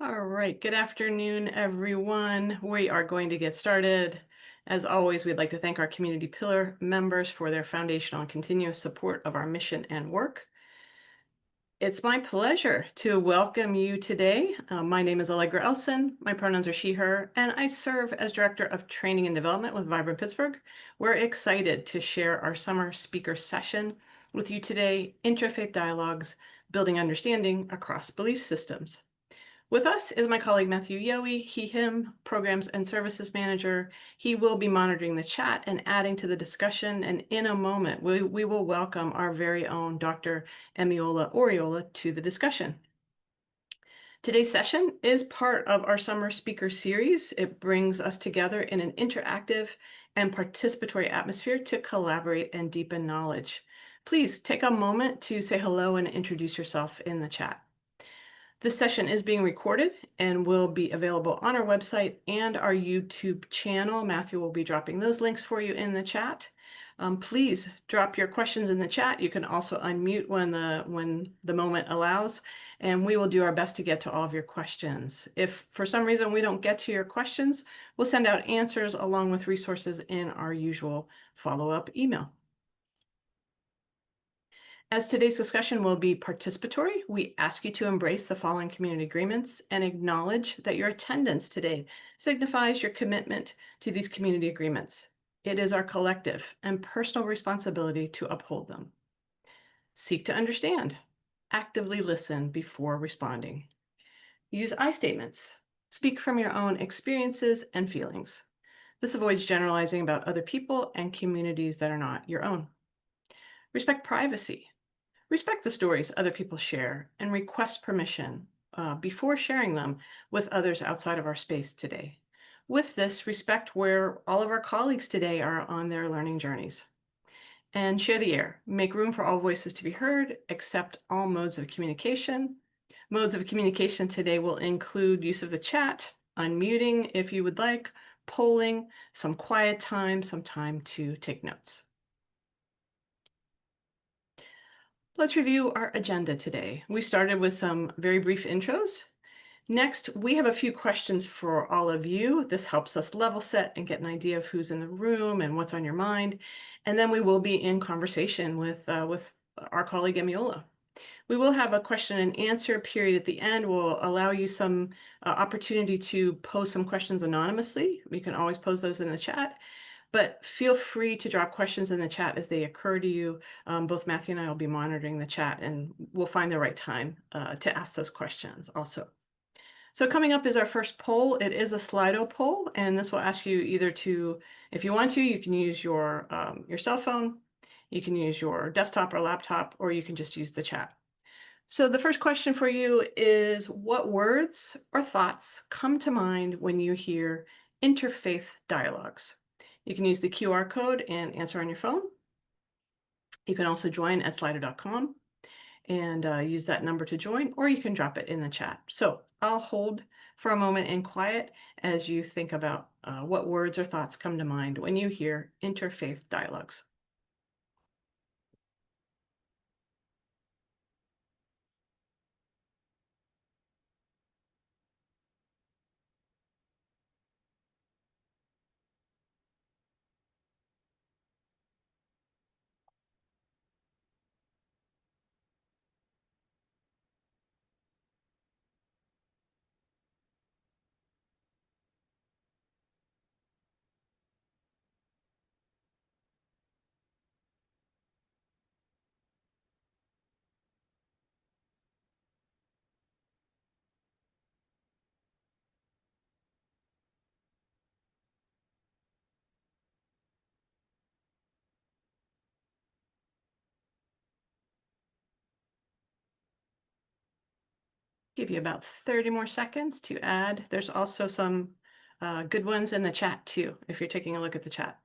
All right, good afternoon, everyone. We are going to get started. As always, we'd like to thank our community pillar members for their foundational and continuous support of our mission and work. It's my pleasure to welcome you today. My name is Allegra Elson. My pronouns are she, her, and I serve as Director of Training and Development with Vibrant Pittsburgh. We're excited to share our summer speaker session with you today, Interfaith Dialogues, Building Understanding Across Belief Systems. With us is my colleague Matthew Yowie, him, Programs and Services Manager. He will be monitoring the chat and adding to the discussion. And in a moment, we will welcome our very own Dr. Emiola Oriola to the discussion. Today's session is part of our summer speaker series. It brings us together in an interactive and participatory atmosphere to collaborate and deepen knowledge. Please take a moment to say hello and introduce yourself in the chat. This session is being recorded and will be available on our website and our YouTube channel. Matthew will be dropping those links for you in the chat. Please drop your questions in the chat. You can also unmute when the moment allows, and we will do our best to get to all of your questions. If for some reason we don't get to your questions, we'll send out answers along with resources in our usual follow-up email. As today's discussion will be participatory, we ask you to embrace the following community agreements and acknowledge that your attendance today signifies your commitment to these community agreements. It is our collective and personal responsibility to uphold them. Seek to understand. Actively listen before responding. Use I statements. Speak from your own experiences and feelings. This avoids generalizing about other people and communities that are not your own. Respect privacy. Respect the stories other people share and request permission before sharing them with others outside of our space today. With this, respect where all of our colleagues today are on their learning journeys. And share the air. Make room for all voices to be heard, accept all modes of communication. Modes of communication today will include use of the chat, unmuting if you would like, polling, some quiet time, some time to take notes. Let's review our agenda today. We started with some very brief intros. Next, we have a few questions for all of you. This helps us level set and get an idea of who's in the room and what's on your mind. And then we will be in conversation with our colleague Emiola. We will have a question and answer period at the end. We'll allow you some opportunity to pose some questions anonymously. You can always pose those in the chat. But feel free to drop questions in the chat as they occur to you. Both Matthew and I will be monitoring the chat, and we'll find the right time to ask those questions also. So coming up is our first poll. It is a Slido poll, and this will ask you either to, if you want to, you can use your cell phone, you can use your desktop or laptop, or you can just use the chat. So the first question for you is, what words or thoughts come to mind when you hear interfaith dialogues? You can use the QR code and answer on your phone. You can also join at slido.com and use that number to join, or you can drop it in the chat. So I'll hold for a moment in quiet as you think about what words or thoughts come to mind when you hear interfaith dialogues. Give you about 30 more seconds to add. There's also some good ones in the chat too, if you're taking a look at the chat.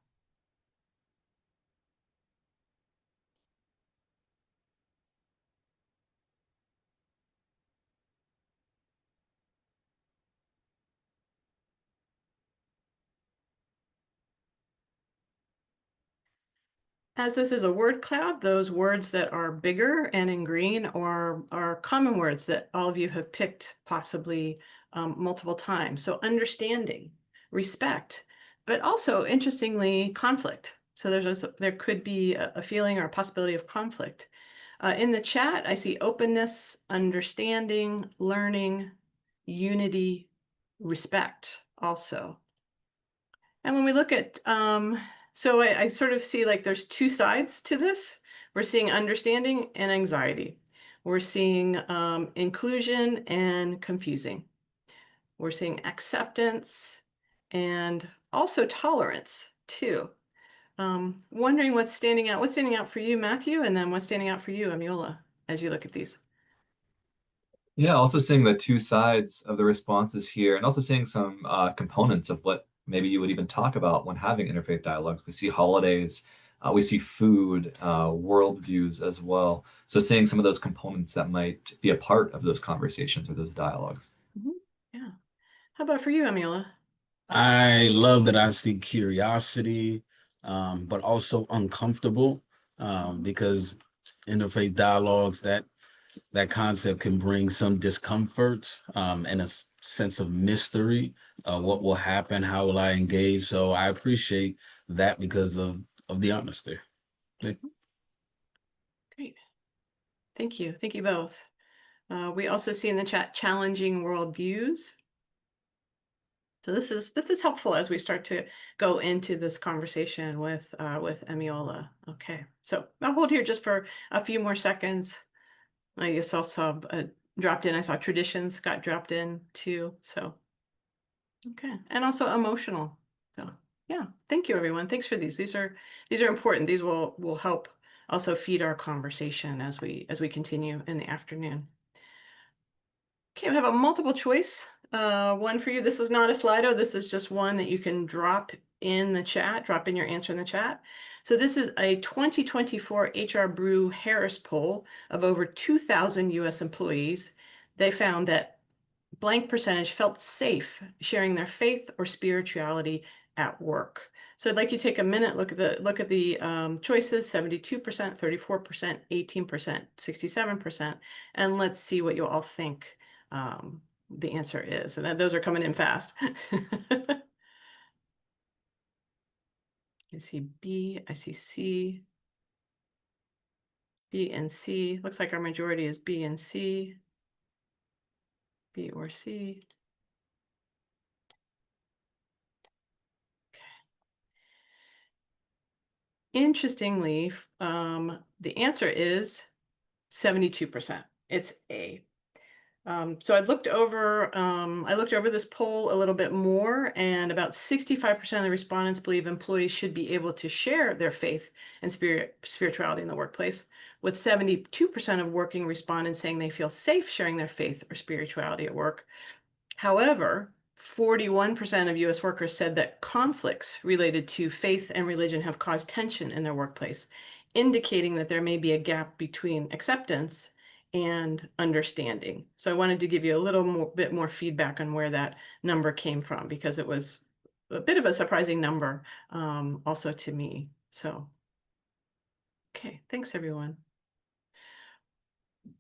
As this is a word cloud, those words that are bigger and in green are common words that all of you have picked possibly multiple times. So understanding, respect, but also interestingly, conflict. So there could be a feeling or a possibility of conflict. In the chat, I see openness, understanding, learning, unity, respect also. And when we look at, so I sort of see like there's two sides to this. We're seeing understanding and anxiety. We're seeing inclusion and confusing. We're seeing acceptance and also tolerance too. Wondering what's standing out. What's standing out for you, Matthew? And then what's standing out for you, Emiola, as you look at these? Yeah, also seeing the two sides of the responses here, and also seeing some components of what maybe you would even talk about when having interfaith dialogues. We see holidays, we see food, worldviews as well. So seeing some of those components that might be a part of those conversations or those dialogues. Yeah. How about for you, Emiola? I love that I see curiosity, but also uncomfortable, because interfaith dialogues, that concept can bring some discomfort, and a sense of mystery. What will happen? How will I engage? So I appreciate that because of the honesty. Great. Thank you. Thank you both. We also see in the chat challenging worldviews. So this is helpful as we start to go into this conversation with Emiola. Okay, so I'll hold here just for a few more seconds. I just also dropped in. I saw traditions got dropped in too. So okay, and also emotional. So yeah, thank you everyone. Thanks for these. These are important. These will help also feed our conversation as we continue in the afternoon. Okay, we have a multiple choice. One for you. This is not a Slido. This is just one that you can drop in the chat, drop in your answer in the chat. So this is a 2024 HR Brew Harris poll of over 2,000 US employees. They found that blank percentage felt safe sharing their faith or spirituality at work. So I'd like you to take a minute, look at the choices: 72%, 34%, 18%, 67%, and let's see what you all think the answer is. And those are coming in fast. I see B, I see C, B and C. Looks like our majority is B and C, B or C. Interestingly, the answer is 72%. It's A. So I looked over this poll a little bit more, and about 65% of the respondents believe employees should be able to share their faith and spirituality in the workplace, with 72% of working respondents saying they feel safe sharing their faith or spirituality at work. However, 41% of US workers said that conflicts related to faith and religion have caused tension in their workplace, indicating that there may be a gap between acceptance and understanding. So I wanted to give you a little bit more feedback on where that number came from, because it was a bit of a surprising number, also to me. So, okay, thanks everyone.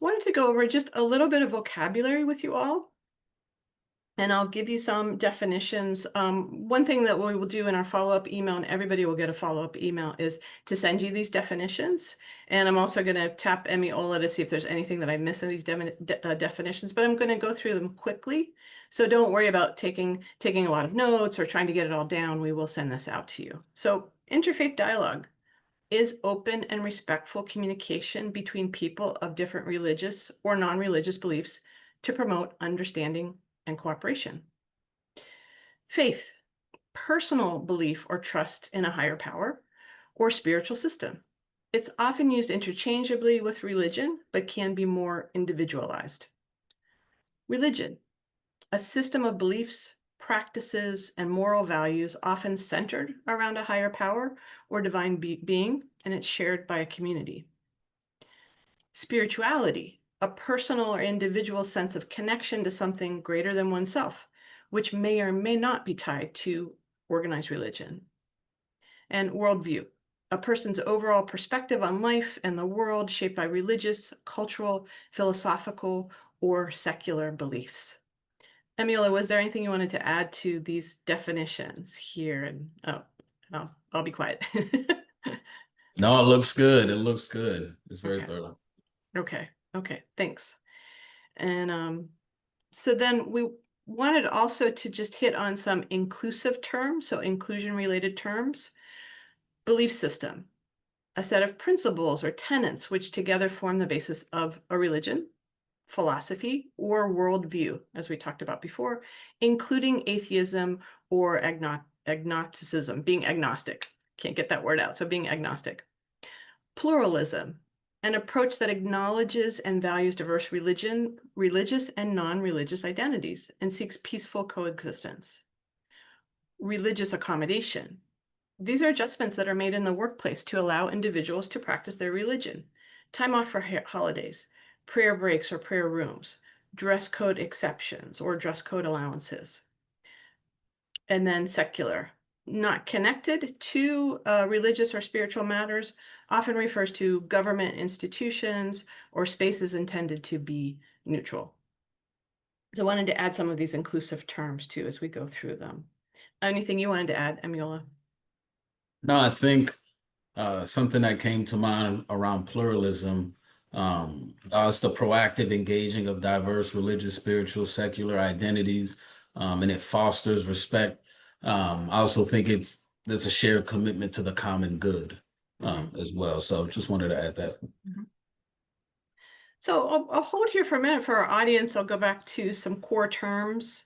Wanted to go over just a little bit of vocabulary with you all. And I'll give you some definitions. One thing that we will do in our follow-up email, and everybody will get a follow-up email, is to send you these definitions. And I'm also going to tap Emiola to see if there's anything that I missed in these definitions, but I'm going to go through them quickly. So don't worry about taking a lot of notes or trying to get it all down. We will send this out to you. So interfaith dialogue is open and respectful communication between people of different religious or non-religious beliefs to promote understanding and cooperation. Faith, personal belief or trust in a higher power or spiritual system. It's often used interchangeably with religion, but can be more individualized. Religion, a system of beliefs, practices, and moral values often centered around a higher power or divine being, and it's shared by a community. Spirituality, a personal or individual sense of connection to something greater than oneself, which may or may not be tied to organized religion. And worldview, a person's overall perspective on life and the world shaped by religious, cultural, philosophical, or secular beliefs. Emiola, was there anything you wanted to add to these definitions here? And I'll be quiet. No, it looks good. It looks good. It's very Okay. thorough. Okay. Okay. Thanks. And so then we wanted also to just hit on some inclusive terms, so inclusion related terms. Belief system, a set of principles or tenets which together form the basis of a religion, philosophy, or worldview, as we talked about before, including atheism or agnosticism, being agnostic. Can't get that word out, so being agnostic. Pluralism, an approach that acknowledges and values diverse religious and non-religious identities and seeks peaceful coexistence. Religious accommodation. These are adjustments that are made in the workplace to allow individuals to practice their religion. Time off for holidays, prayer breaks or prayer rooms, dress code exceptions or dress code allowances. And then secular, not connected to religious or spiritual matters, often refers to government institutions or spaces intended to be neutral. So I wanted to add some of these inclusive terms too as we go through them. Anything you wanted to add, Emiola? No, I think something that came to mind around pluralism is the proactive engaging of diverse religious, spiritual, secular identities, and it fosters respect. I also think there's a shared commitment to the common good as well. So just wanted to add that. So I'll hold here for a minute for our audience. I'll go back to some core terms: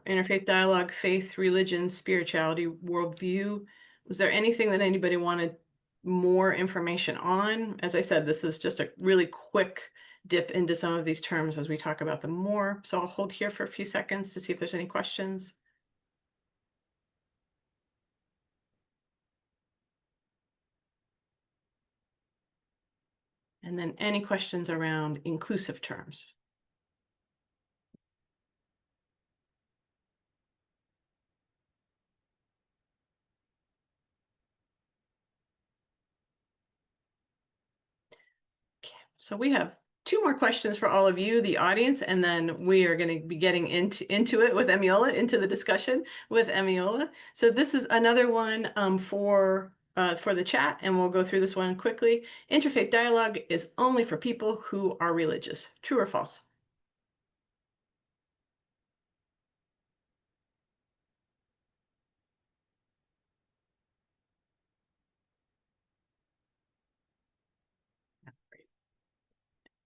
interfaith dialogue, faith, religion, spirituality, worldview. Was there anything that anybody wanted more information on? As I said, this is just a really quick dip into some of these terms as we talk about them more. So I'll hold here for a few seconds to see if there's any questions. And then any questions around inclusive terms. Okay, so we have two more questions for all of you, the audience, and then we are going to be getting into it with Emiola, into the discussion with Emiola. So this is another one for the chat, and we'll go through this one quickly. Interfaith dialogue is only for people who are religious. True or false?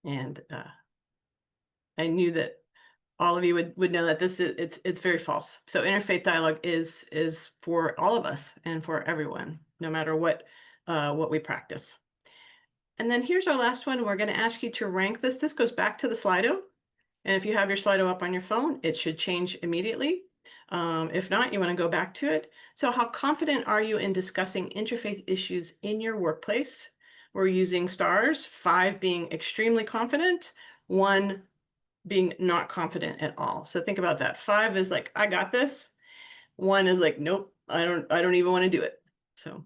And I knew that all of you would know that this is it's very false. So interfaith dialogue is for all of us and for everyone, no matter what we practice. And then here's our last one. We're going to ask you to rank this. This goes back to the Slido. And if you have your Slido up on your phone, it should change immediately. If not, you want to go back to it. So how confident are you in discussing interfaith issues in your workplace? We're using stars, 5 being extremely confident, 1 being not confident at all. So think about that. 5 is like, I got this. 1 is like, nope, I don't even want to do it. So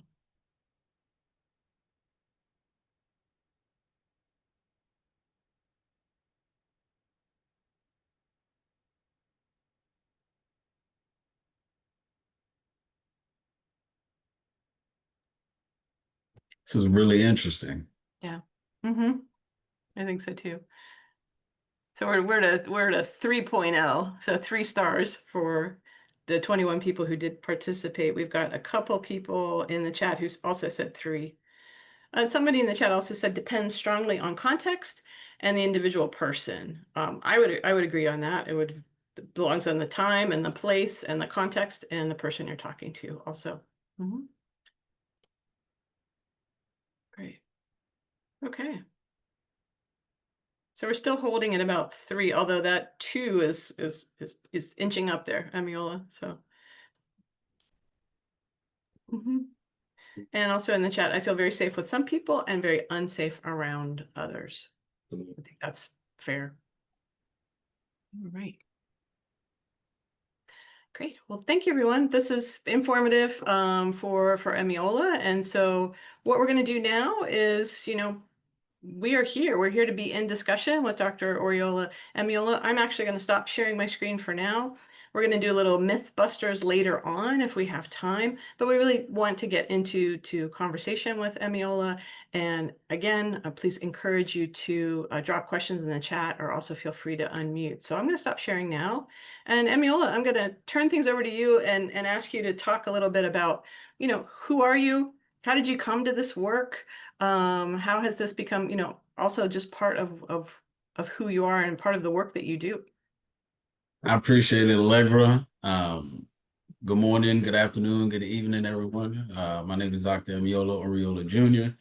This is really interesting. yeah. I think so too. So we're at a 3.0, so 3 stars for the 21 people who did participate. We've got a couple people in the chat who's also said 3. And somebody in the chat also said depends strongly on context and the individual person. I would agree on that. It belongs on the time and the place and the context and the person you're talking to also. Great. Okay. So we're still holding at about 3, although that 2 is inching up there, Emiola. So. And also in the chat, I feel very safe with some people and very unsafe around others. I think that's fair. All right. Great. Well, thank you, everyone. This is informative for Emiola. And so what we're going to do now is, we are here. We're here to be in discussion with Dr. Oriola Emiola. I'm actually going to stop sharing my screen for now. We're going to do a little Mythbusters later on if we have time, but we really want to get into conversation with Emiola. And again, please encourage you to drop questions in the chat, or also feel free to unmute. So I'm going to stop sharing now. And Emiola, I'm going to turn things over to you and ask you to talk a little bit about, who are you? How did you come to this work? How has this become, also just part of who you are and part of the work that you do? I appreciate it, Allegra. Good morning, good afternoon, good evening, everyone. My name is Dr. Emiola Oriola Jr.,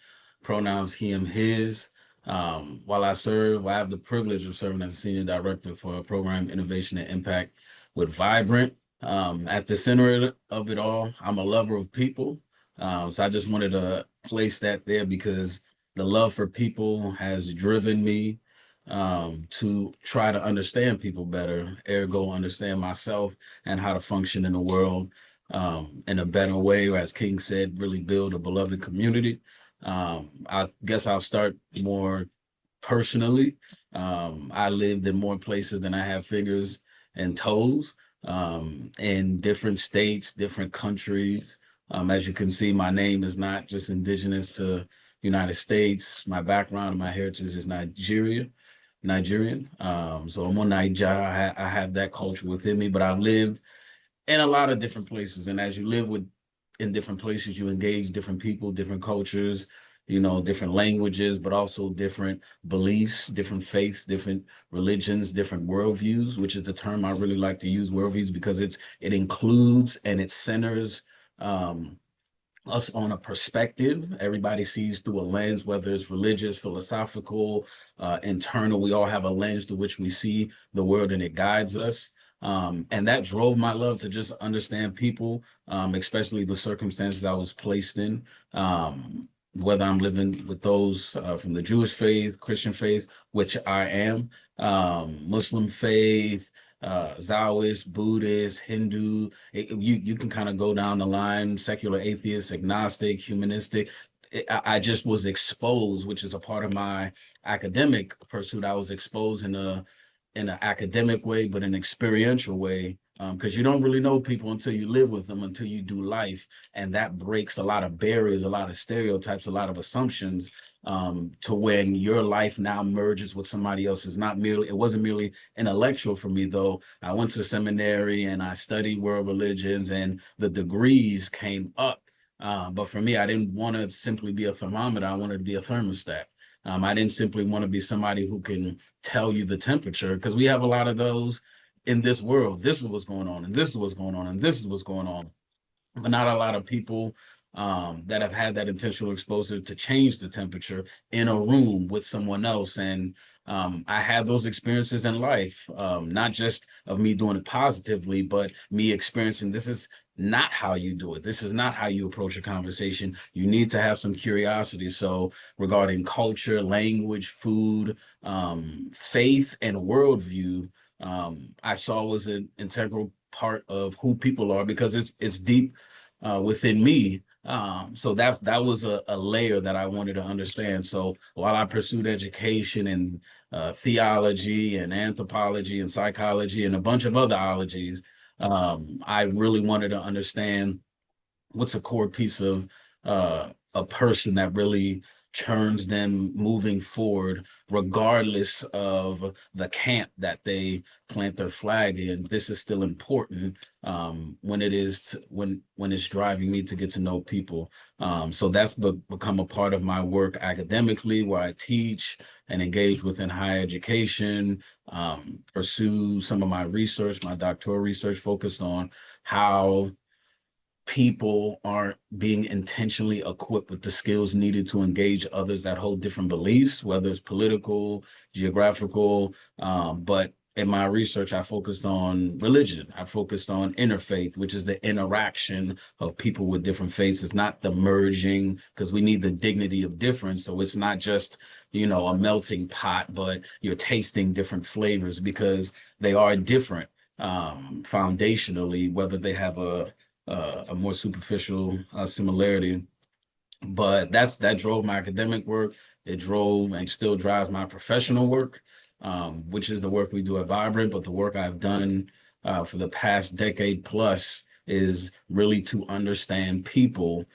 pronouns he, him, his. While I have the privilege of serving as a senior director for program innovation and impact with Vibrant. At the center of it all, I'm a lover of people. So I just wanted to place that there because the love for people has driven me to try to understand people better, ergo understand myself and how to function in the world in a better way, or as King said, really build a beloved community. I guess I'll start more personally. I lived in more places than I have fingers and toes, in different states, different countries. As you can see, my name is not just indigenous to United States. My background and my heritage is Nigerian. So I'm on Nigeria. I have that culture within me, but I've lived in a lot of different places. And as you live in different places, you engage different people, different cultures, different languages, but also different beliefs, different faiths, different religions, different worldviews, which is the term I really like to use, worldviews, because it includes and it centers us on a perspective. Everybody sees through a lens, whether it's religious, philosophical, internal. We all have a lens through which we see the world, and it guides us. And that drove my love to just understand people, especially the circumstances I was placed in. Whether I'm living with those from the Jewish faith, Christian faith, which I am, Muslim faith, Taoist, Buddhist, Hindu. You can kind of go down the line, secular atheist, agnostic, humanistic. I just was exposed, which is a part of my academic pursuit. I was exposed in an academic way, but an experiential way, because you don't really know people until you live with them, until you do life. And that breaks a lot of barriers, a lot of stereotypes, a lot of assumptions, to when your life now merges with somebody else's. It wasn't merely intellectual for me, though. I went to seminary and I studied world religions, and the degrees came up. But for me, I didn't want to simply be a thermometer. I wanted to be a thermostat. I didn't simply want to be somebody who can tell you the temperature, because we have a lot of those in this world. This is what's going on, and this is what's going on, and this is what's going on. But not a lot of people that have had that intentional exposure to change the temperature in a room with someone else. And I had those experiences in life, not just of me doing it positively, but me experiencing this is not how you do it. This is not how you approach a conversation. You need to have some curiosity. So regarding culture, language, food, faith, and worldview, I saw was an integral part of who people are, because it's deep within me. So that was a layer that I wanted to understand. So while I pursued education and theology and anthropology and psychology and a bunch of other ologies, I really wanted to understand what's a core piece of a person that really churns them moving forward, regardless of the camp that they plant their flag in. This is still important when it's driving me to get to know people. So that's become a part of my work academically, where I teach and engage within higher education, pursue some of my research, my doctoral research focused on how people aren't being intentionally equipped with the skills needed to engage others that hold different beliefs, whether it's political, geographical. But in my research, I focused on religion. I focused on interfaith, which is the interaction of people with different faiths. It's not the merging, because we need the dignity of difference. So it's not just, a melting pot, but you're tasting different flavors because they are different foundationally, whether they have a more superficial similarity. But that drove my academic work. It drove and still drives my professional work, which is the work we do at Vibrant, but the work I've done for the past decade plus is really to understand people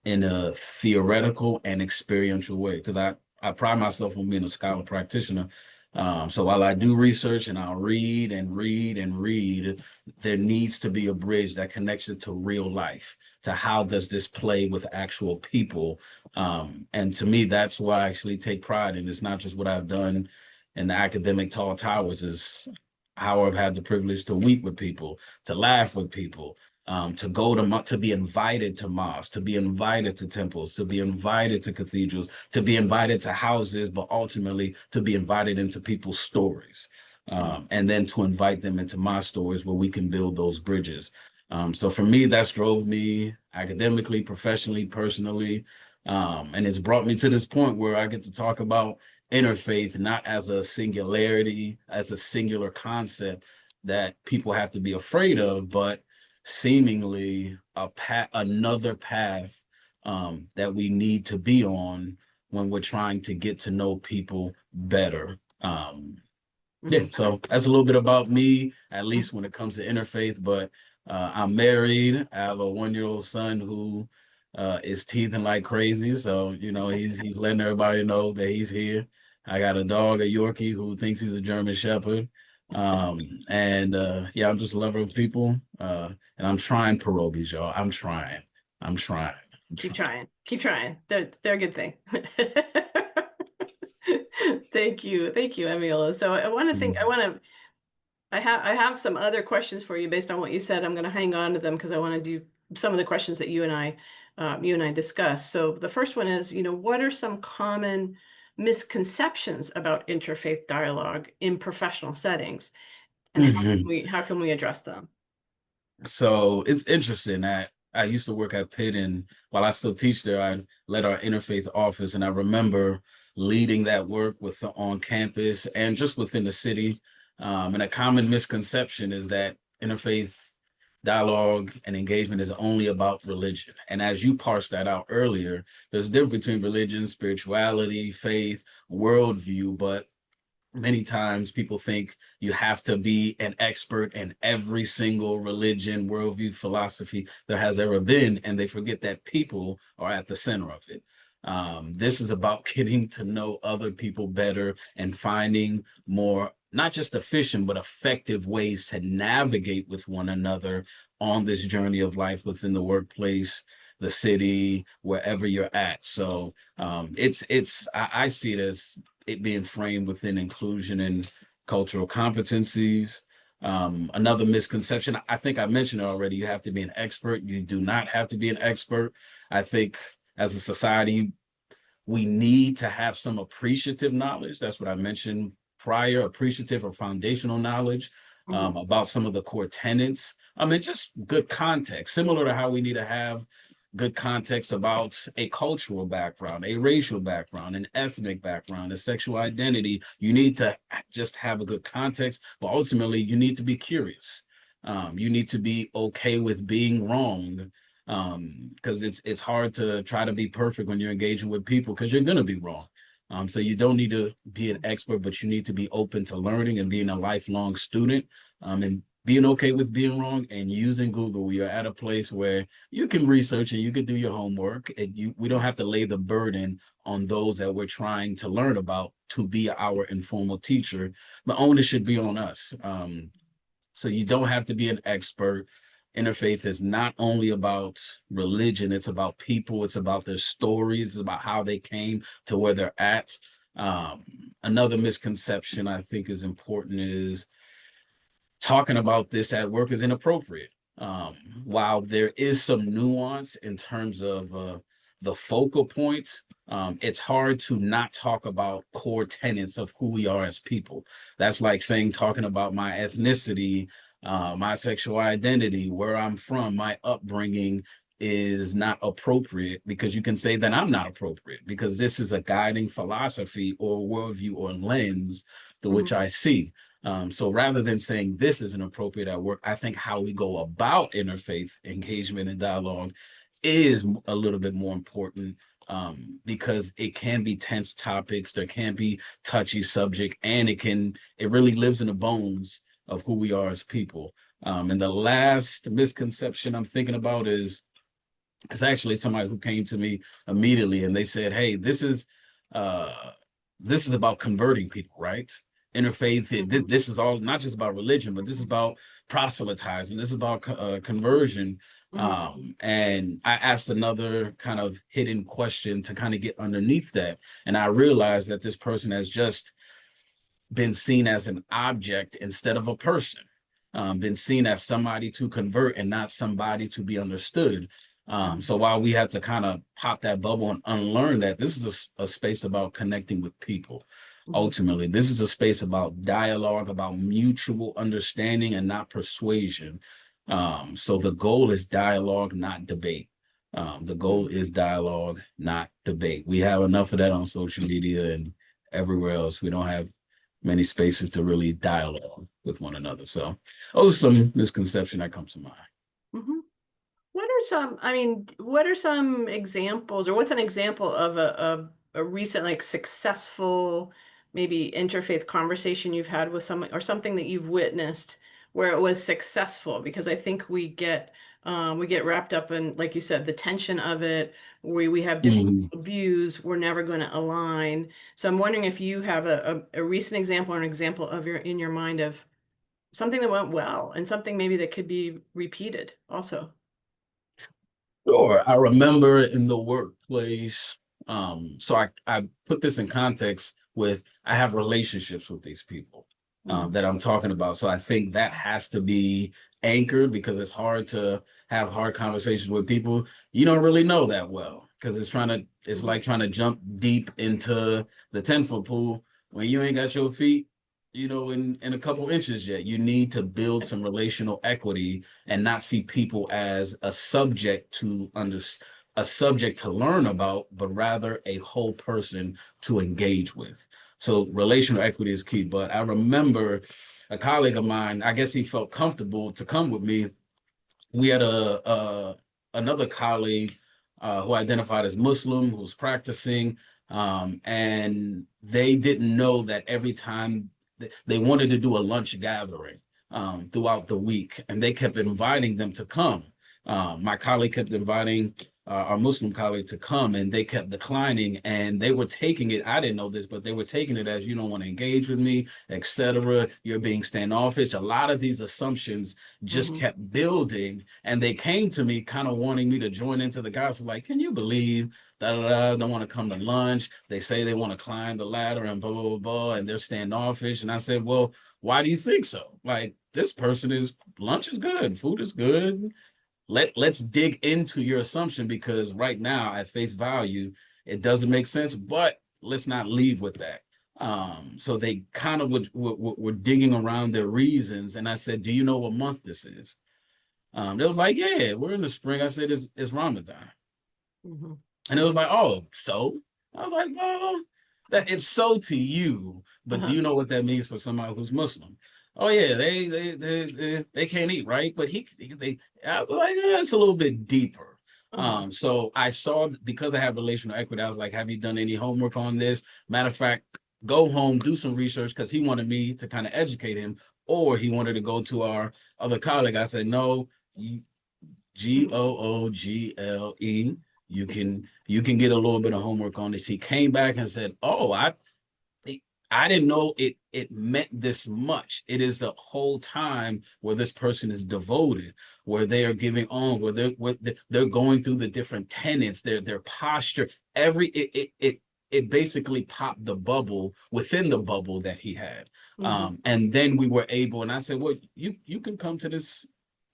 in a theoretical and experiential way. Because I pride myself on being a scholar practitioner. So while I do research and I'll read and read and read, there needs to be a bridge that connects it to real life, to how does this play with actual people. And to me, that's what I actually take pride in. It's not just what I've done in the academic tall towers, is how I've had the privilege to weep with people, to laugh with people, to go to be invited to mosques, to be invited to temples, to be invited to cathedrals, to be invited to houses, but ultimately to be invited into people's stories. And then to invite them into my stories where we can build those bridges. So for me, that's drove me academically, professionally, personally. And it's brought me to this point where I get to talk about interfaith, not as a singularity, as a singular concept that people have to be afraid of, but seemingly another path that we need to be on when we're trying to get to know people better. Yeah, so that's a little bit about me, at least when it comes to interfaith. But I'm married. I have a 1-year-old son who is teething like crazy. So, you know, he's letting everybody know that he's here. I got a dog, a Yorkie, who thinks he's a German Shepherd. Yeah, I'm just a lover of people. And I'm trying pierogies, y'all. I'm trying. Keep trying. Keep trying. They're a good thing. Thank you, Emiola. So I have some other questions for you based on what you said. I'm going to hang on to them because I want to do some of the questions that you and I discussed. So the first one is, what are some common misconceptions about interfaith dialogue in professional settings, and how can we address them? So it's interesting that I used to work at Pitt, and while I still teach there, I led our interfaith office, and I remember leading that work on campus and just within the city. And a common misconception is that interfaith dialogue and engagement is only about religion. And as you parsed that out earlier, there's a difference between religion, spirituality, faith, worldview, but many times people think you have to be an expert in every single religion, worldview, philosophy there has ever been, and they forget that people are at the center of it. This is about getting to know other people better and finding more, not just efficient, but effective ways to navigate with one another on this journey of life within the workplace, the city, wherever you're at. So I see it as it being framed within inclusion and cultural competencies. Another misconception, I think I mentioned it already, you have to be an expert. You do not have to be an expert. I think as a society, we need to have some appreciative knowledge. That's what I mentioned prior, appreciative or foundational knowledge about some of the core tenets. I mean, just good context, similar to how we need to have good context about a cultural background, a racial background, an ethnic background, a sexual identity. You need to just have a good context, but ultimately you need to be curious. You need to be okay with being wrong, because it's hard to try to be perfect when you're engaging with people because you're going to be wrong. So you don't need to be an expert, but you need to be open to learning and being a lifelong student, and being okay with being wrong and using Google. We are at a place where you can research and you can do your homework, and we don't have to lay the burden on those that we're trying to learn about to be our informal teacher. The onus should be on us. So you don't have to be an expert. Interfaith is not only about religion, it's about people, it's about their stories, it's about how they came to where they're at. Another misconception I think is important is talking about this at work is inappropriate. While there is some nuance in terms of the focal points, it's hard to not talk about core tenets of who we are as people. That's like saying, talking about my ethnicity, my sexual identity, where I'm from, my upbringing is not appropriate, because you can say that I'm not appropriate because this is a guiding philosophy or worldview or lens through which I see. So rather than saying this isn't appropriate at work, I think how we go about interfaith engagement and dialogue is a little bit more important, because it can be tense topics, there can be touchy subject, and it really lives in the bones of who we are as people. And the last misconception I'm thinking about is it's actually somebody who came to me immediately and they said, "Hey, this is about converting people, right? Interfaith. This is all not just about religion, but this is about proselytizing. This is about conversion." And I asked another kind of hidden question to kind of get underneath that, and I realized that this person has just been seen as an object instead of a person, been seen as somebody to convert and not somebody to be understood. So while we had to kind of pop that bubble and unlearn that, this is a space about connecting with people. Ultimately, this is a space about dialogue, about mutual understanding and not persuasion. So the goal is dialogue, not debate. The goal is dialogue, not debate. We have enough of that on social media and everywhere else. We don't have many spaces to really dialogue with one another. So those are some misconceptions that come to mind. What are some, I mean, what are some examples, or what's an example of a recent, like, successful, maybe interfaith conversation you've had with someone, or something that you've witnessed where it was successful? Because I think we get wrapped up in, like you said, the tension of it. We have different views. We're never going to align. So I'm wondering if you have a recent example or an example of in your mind of something that went well and something maybe that could be repeated also. Sure. I remember in the workplace, so I put this in context with I have relationships with these people that I'm talking about. So I think that has to be anchored because it's hard to have hard conversations with people you don't really know that well because it's like trying to jump deep into the 10-foot pool when you ain't got your feet, in a couple inches yet. You need to build some relational equity and not see people as a subject a subject to learn about, but rather a whole person to engage with. So relational equity is key. But I remember a colleague of mine, I guess he felt comfortable to come with me. We had another colleague who identified as Muslim, who was practicing, and they didn't know that every time they wanted to do a lunch gathering throughout the week, and they kept inviting them to come. My colleague kept inviting our Muslim colleague to come, and they kept declining, and they were taking it. I didn't know this, but they were taking it as you don't want to engage with me, etc. You're being standoffish. A lot of these assumptions just kept building, and they came to me kind of wanting me to join into the gospel. Like, can you believe don't want to come to lunch? They say they want to climb the ladder and blah, blah, blah, blah, and they're standoffish. And I said, well, why do you think so? Like, this person lunch is good, food is good. Let's dig into your assumption because right now at face value, it doesn't make sense, but let's not leave with that. So they kind of were digging around their reasons. And I said, do you know what month this is? They was like, yeah, we're in the spring. I said, it's Ramadan. And it was like, oh, so? I was like, well, that it's so to you, but do you know what that means for somebody who's Muslim? Oh yeah, they can't eat, right? But I was like, it's a little bit deeper. So I saw, because I have relational equity, I was like, have you done any homework on this? Matter of fact, go home, do some research, because he wanted me to kind of educate him, or he wanted to go to our other colleague. I said, no, Google. You can get a little bit of homework on this. He came back and said, oh, I didn't know it meant this much. It is a whole time where this person is devoted, where they are giving on, where they're going through the different tenets, their posture. It basically popped the bubble within the bubble that he had. And then we were able, and I said, well, you can come to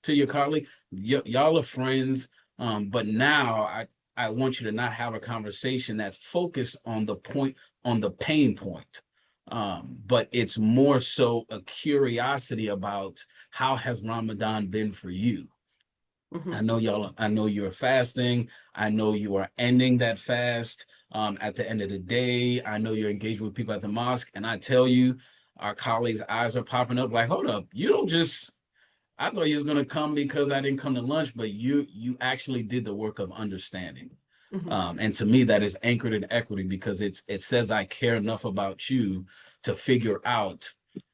your colleague. Y'all are friends, but now I want you to not have a conversation that's focused on the pain point. But it's more so a curiosity about how has Ramadan been for you? I know you're fasting. I know you are ending that fast at the end of the day. I know you're engaged with people at the mosque. And I tell you, our colleagues' eyes are popping up like, hold up, you don't just, I thought you was gonna come because I didn't come to lunch, but you actually did the work of understanding. And to me, that is anchored in equity because it says I care enough about you to figure out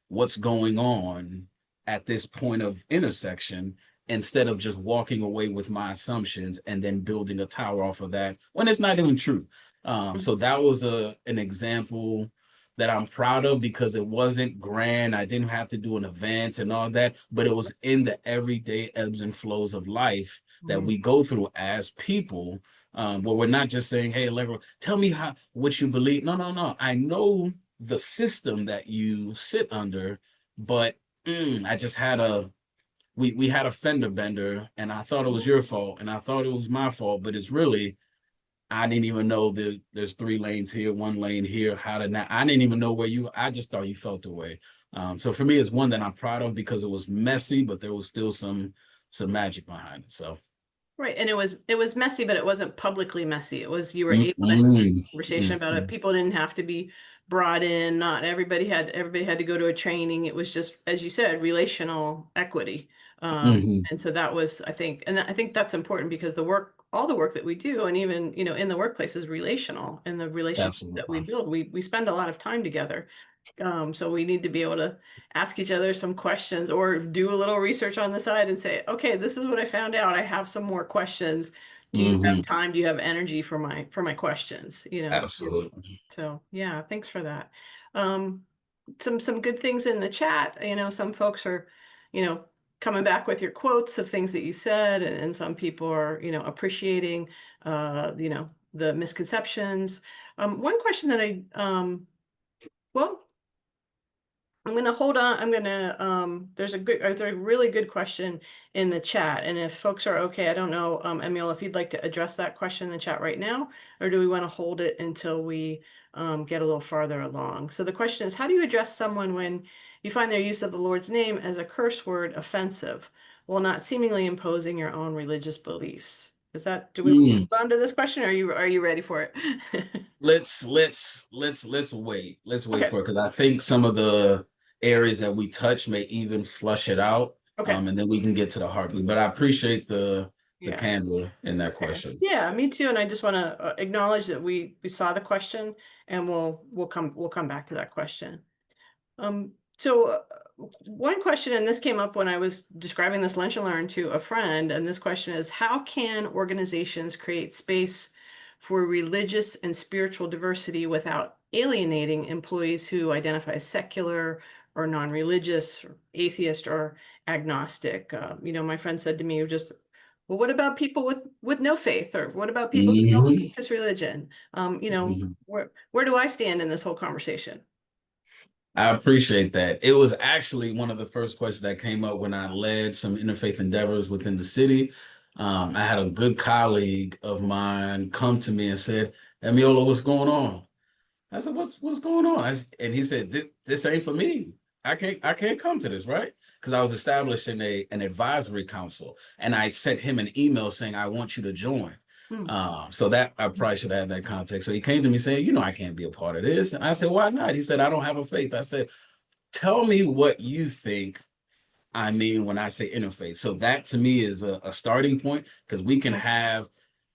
what's going on at this point of intersection instead of just walking away with my assumptions and then building a tower off of that when it's not even true. So that was an example that I'm proud of because it wasn't grand. I didn't have to do an event and all that, but it was in the everyday ebbs and flows of life that we go through as people, where we're not just saying, hey, Allegra, tell me what you believe. No. I know the system that you sit under, but I just had we had a fender bender and I thought it was your fault and I thought it was my fault, but it's really I didn't even know that there's 3 lanes here, 1 lane here. How did that? I didn't even know I just thought you felt the way. So for me, it's one that I'm proud of because it was messy, but there was still some magic behind it. So Right. And it was messy, but it wasn't publicly messy. It was, you were able to have a conversation about it. People didn't have to be brought in. Not everybody had to go to a training. It was just, as you said, relational equity. And so that was, I think, and I think that's important because all the work that we do, and even, in the workplace is relational, and the relationship that we Absolutely. build, we spend a lot of time together. So we need to be able to ask each other some questions or do a little research on the side and say, okay, this is what I found out. I have some more questions. Do you have time? Do you have energy for my questions? Absolutely. So yeah, thanks for that. Some good things in the chat. Some folks are, coming back with your quotes of things that you said, and some people are, appreciating, the misconceptions. One question that well, I'm going to hold on. there's a really good question in the chat. And if folks are okay, I don't know, Emil, if you'd like to address that question in the chat right now, or do we want to hold it until we get a little farther along? So the question is, how do you address someone when you find their use of the Lord's name as a curse word offensive, while not seemingly imposing your own religious beliefs? Do we move on to this question? Or are you ready for it? Let's wait. Let's wait Okay. for it because I think some of the areas that we touch may even flush it out. Okay. And then we can get to the heartbeat. But I appreciate the Yeah. candor in that question. Yeah, me too. And I just want to acknowledge that we saw the question, and we'll come back to that question. So one question, and this came up when I was describing this lunch and learn to a friend, and this question is, how can organizations create space for religious and spiritual diversity without alienating employees who identify as secular or non-religious, or atheist or agnostic? My friend said to me, just, well, what about people with no faith, or what about people who don't practice religion? Where do I stand in this whole conversation? I appreciate that. It was actually one of the first questions that came up when I led some interfaith endeavors within the city. I had a good colleague of mine come to me and said, Emiola, what's going on? I said, what's going on? And he said, this ain't for me. I can't come to this, right? Because I was establishing an advisory council, and I sent him an email saying, I want you to join. So that I probably should have that context. So he came to me saying, I can't be a part of this. And I said, why not? He said, I don't have a faith. I said, tell me what you think I mean when I say interfaith. So that to me is a starting point because we can have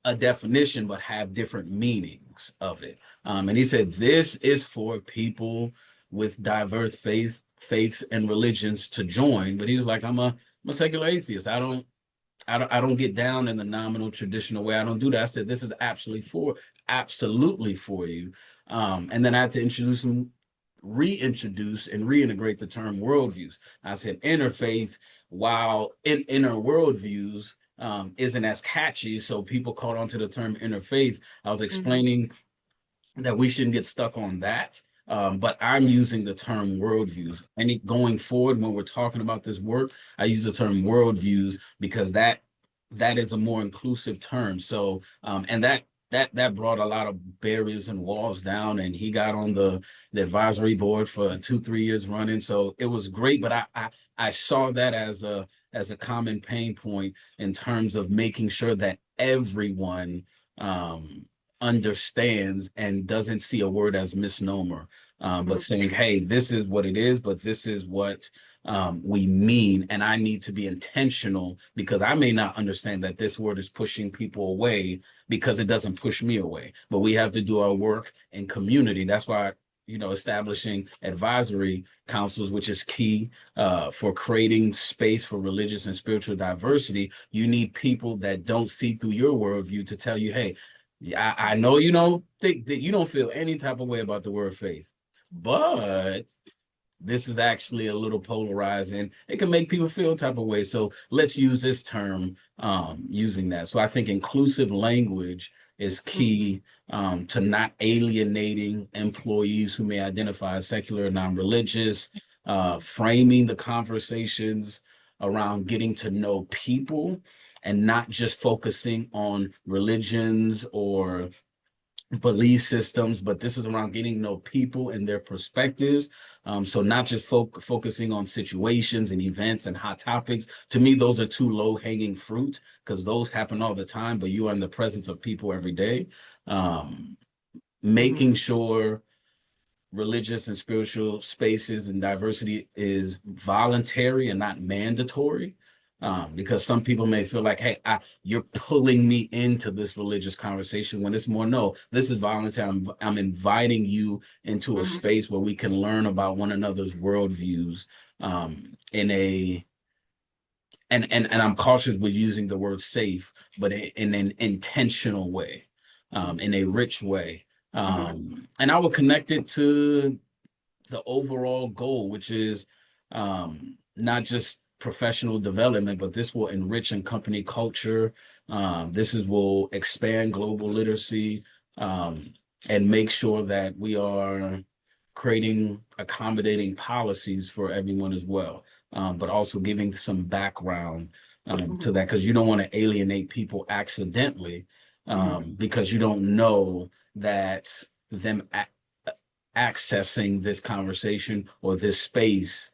a definition but have different meanings of it. And he said, this is for people with diverse faiths and religions to join. But he was like, I'm a secular atheist. I don't get down in the nominal traditional way. I don't do that. I said, this is absolutely for you. And then I had to reintroduce and reintegrate the term worldviews. I said, interfaith, while inner worldviews isn't as catchy, so people caught on to the term interfaith. I was explaining that we shouldn't get stuck on that. But I'm using the term worldviews. And going forward, when we're talking about this work, I use the term worldviews because that is a more inclusive term. So, and that brought a lot of barriers and walls down. And he got on the advisory board for 2-3 years running. So it was great. But I saw that as a common pain point in terms of making sure that everyone understands and doesn't see a word as misnomer, but saying, hey, this is what it is, but this is what we mean, and I need to be intentional because I may not understand that this word is pushing people away because it doesn't push me away. But we have to do our work in community. That's why, establishing advisory councils, which is key for creating space for religious and spiritual diversity. You need people that don't see through your worldview to tell you, hey, I know you don't think that you don't feel any type of way about the word faith, but this is actually a little polarizing. It can make people feel type of way. So let's use this term using that. So I think inclusive language is key to not alienating employees who may identify as secular or non-religious, framing the conversations around getting to know people and not just focusing on religions or belief systems, but this is around getting to know people and their perspectives. So not just focusing on situations and events and hot topics. To me, those are too low-hanging fruit because those happen all the time, but you are in the presence of people every day. Making sure religious and spiritual spaces and diversity is voluntary and not mandatory. Because some people may feel like, hey, you're pulling me into this religious conversation when it's more, no, this is voluntary. I'm inviting you into a space where we can learn about one another's worldviews in a, and I'm cautious with using the word safe, but in an intentional way, in a rich way. And I will connect it to the overall goal, which is not just professional development, but this will enrich and company culture. Will expand global literacy and make sure that we are creating accommodating policies for everyone as well, but also giving some background to that because you don't want to alienate people accidentally because you don't know that them accessing this conversation or this space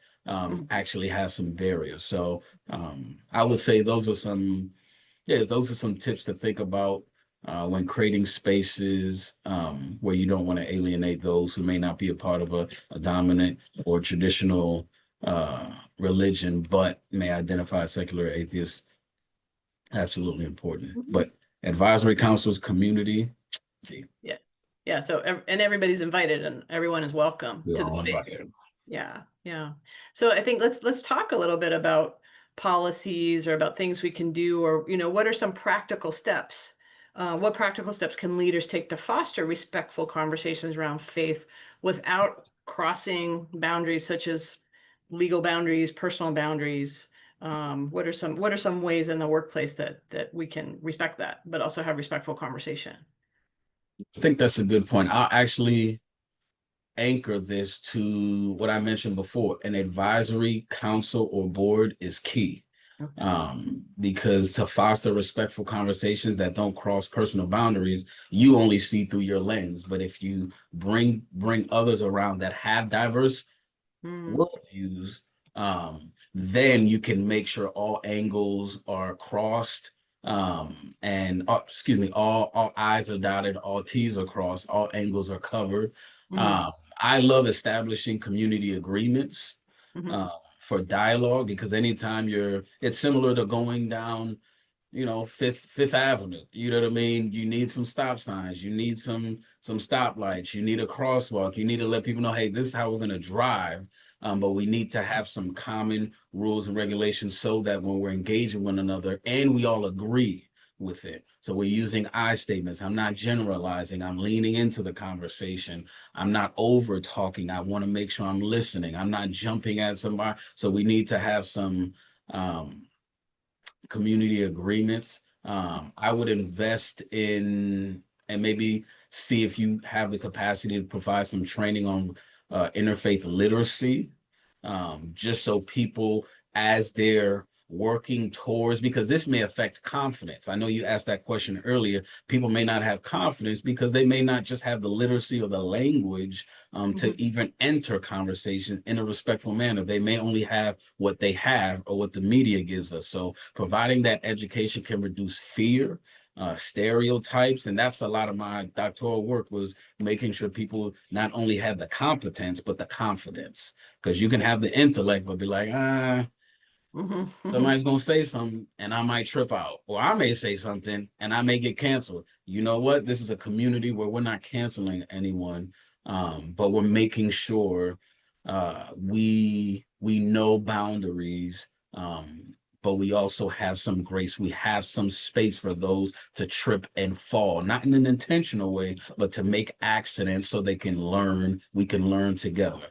actually has some barriers. So I would say those are some tips to think about when creating spaces where you don't want to alienate those who may not be a part of a dominant or traditional religion, but may identify as secular atheists. Absolutely important. But advisory councils, community. Yeah. Yeah. So, and everybody's invited and everyone is welcome to the space. Invited. Yeah. Yeah. So I think let's talk a little bit about policies or about things we can do, or, what are some practical steps? What practical steps can leaders take to foster respectful conversations around faith without crossing boundaries such as legal boundaries, personal boundaries? What are some ways in the workplace that we can respect that, but also have respectful conversation? I think that's a good point. I'll actually anchor this to what I mentioned before. An advisory council or board is key because to foster respectful conversations that don't cross personal boundaries, you only see through your lens. But if you bring others around that have diverse worldviews, then you can make sure all angles are crossed and all I's are dotted, all T's are crossed, all angles are covered. I love establishing community agreements for dialogue because anytime it's similar to going down, Fifth Avenue. You know what I mean? You need some stop signs. You need some stoplights. You need a crosswalk. You need to let people know, hey, this is how we're going to drive. But we need to have some common rules and regulations so that when we're engaging one another and we all agree with it. So we're using I statements. I'm not generalizing. I'm leaning into the conversation. I'm not over talking. I want to make sure I'm listening. I'm not jumping at somebody. So we need to have some community agreements. I would invest in and maybe see if you have the capacity to provide some training on interfaith literacy, just so people, as they're working towards, because this may affect confidence. I know you asked that question earlier. People may not have confidence because they may not just have the literacy or the language to even enter conversations in a respectful manner. They may only have what they have or what the media gives us. So providing that education can reduce fear stereotypes. And that's a lot of my doctoral work, was making sure people not only have the competence, but the confidence. Because you can have the intellect, but be like, somebody's going to say something and I might trip out, or I may say something and I may get canceled. You know what? This is a community where we're not canceling anyone, but we're making sure we know boundaries, but we also have some grace. We have some space for those to trip and fall, not in an intentional way, but to make accidents so they can learn. We can learn together.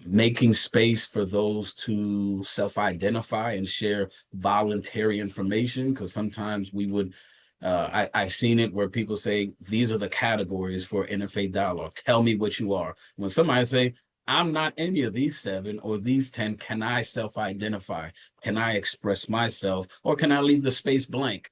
Making space for those to self-identify and share voluntary information, because sometimes we would I've seen it where people say, these are the categories for interfaith dialogue. Tell me what you are. When somebody say, I'm not any of these 7 or these 10, can I self-identify? Can I express myself? Or can I leave the space blank?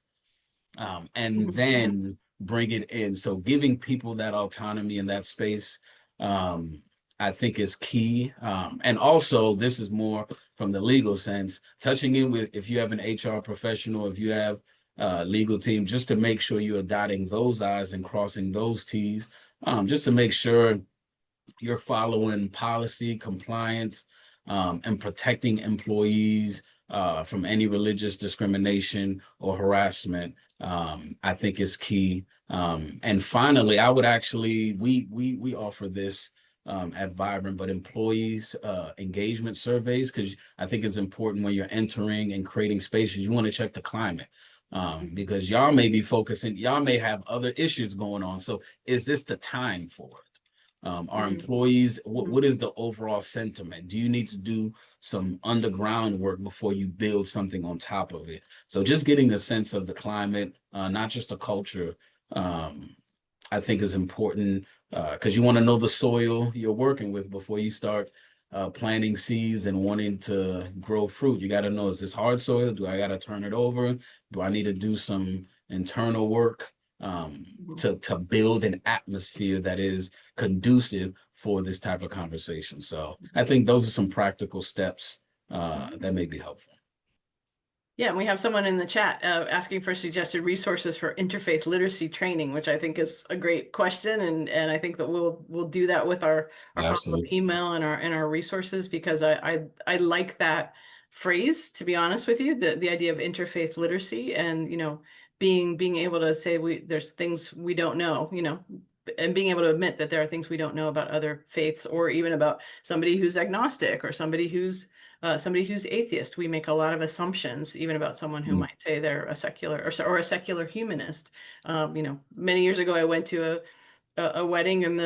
And then bring it in. So giving people that autonomy in that space, I think is key. And also, this is more from the legal sense, touching in with, if you have an HR professional, if you have a legal team, just to make sure you are dotting those I's and crossing those T's, just to make sure you're following policy, compliance, and protecting employees from any religious discrimination or harassment, I think is key. And finally, I would actually, we offer this at Vibrant, but employees engagement surveys, because I think it's important when you're entering and creating spaces, you want to check the climate. Because y'all may be focusing, y'all may have other issues going on. So is this the time for it? Our employees, what is the overall sentiment? Do you need to do some underground work before you build something on top of it? So just getting a sense of the climate, not just the culture, I think is important, because you want to know the soil you're working with before you start planting seeds and wanting to grow fruit. You got to know, is this hard soil? Do I got to turn it over? Do I need to do some internal work to build an atmosphere that is conducive for this type of conversation? So I think those are some practical steps that may be helpful. Yeah, and we have someone in the chat asking for suggested resources for interfaith literacy training, which I think is a great question, and I think that we'll do that with our follow-up email and our resources, because I like that phrase, to be honest with you, the idea of interfaith literacy, and being able to say there's things we don't know, and being able to admit that there are things we don't know about other faiths, or even about somebody who's agnostic, or somebody who's atheist. We make a lot of assumptions, even about someone who might say they're a secular or a secular humanist. Many years ago, I went to a wedding, and